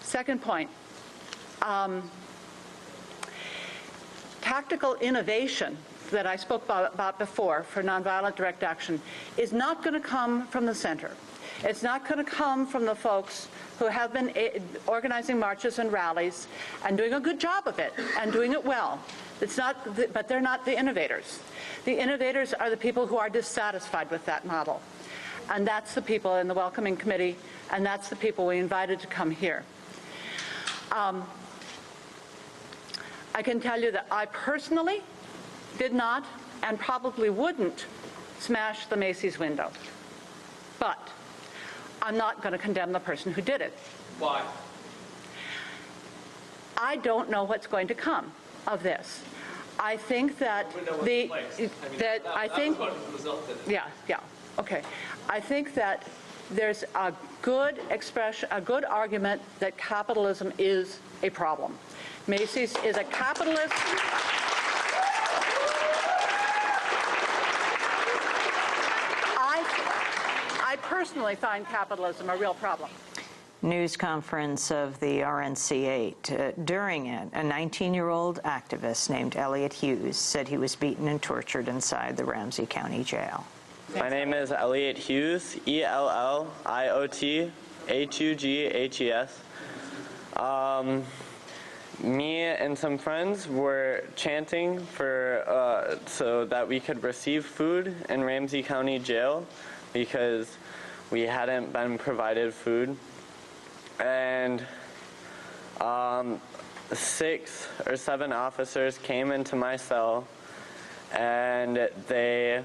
Second point, tactical innovation that I spoke about before for nonviolent direct action is not going to come from the center. It's not going to come from the folks who have been organizing marches and rallies and doing a good job of it and doing it well. It's not, but they're not the innovators. The innovators are the people who are dissatisfied with that model. And that's the people in the Welcoming Committee, and that's the people we invited to come here. I can tell you that I personally did not and probably wouldn't smash the Macy's window. But I'm not going to condemn the person who did it. Why? I don't know what's going to come of this. I think that I think that there's a good expression, a good argument that capitalism is a problem. Macy's is a capitalist. I personally find capitalism a real problem. News conference of the RNC-8. During it, a 19-year-old activist named Elliot Hughes said he was beaten and tortured inside the Ramsey County jail. My name is Elliot Hughes, E-L-L-I-O-T-H-U-G-H-E-S. Me and some friends were chanting for so that we could receive food in Ramsey County Jail because we hadn't been provided food. And 6 or 7 officers came into my cell, and they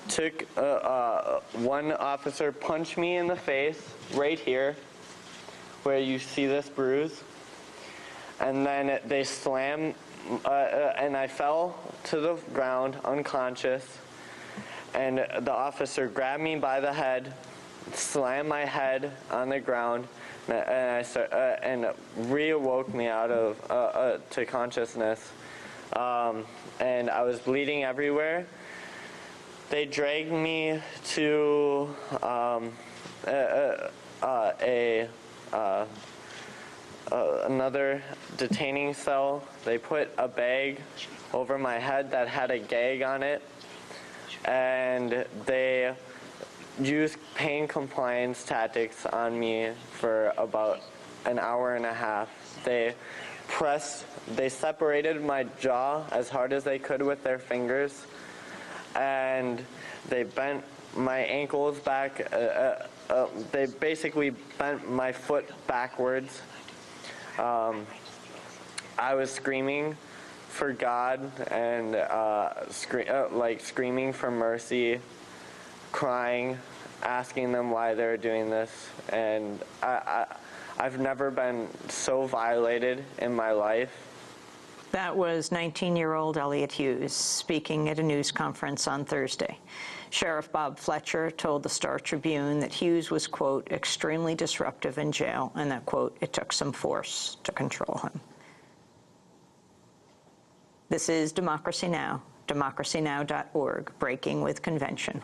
took one officer punched me in the face right here where you see this bruise, and then they slammed and I fell to the ground unconscious, and the officer grabbed me by the head, slammed my head on the ground, and reawoke me out of to consciousness, and I was bleeding everywhere. They dragged me to another detaining cell. They put a bag over my head that had a gag on it, and they used pain compliance tactics on me for about an hour and a half. They separated my jaw as hard as they could with their fingers, and they bent my ankles back. They basically bent my foot backwards. I was screaming for God and screaming for mercy, crying, asking them why they're doing this, and I've never been so violated in my life. That was 19-year-old Elliot Hughes speaking at a news conference on Thursday. Sheriff Bob Fletcher told the Star-Tribune that Hughes was, quote, extremely disruptive in jail, and that, quote, it took some force to control him. This is Democracy Now!, democracynow.org, breaking with convention.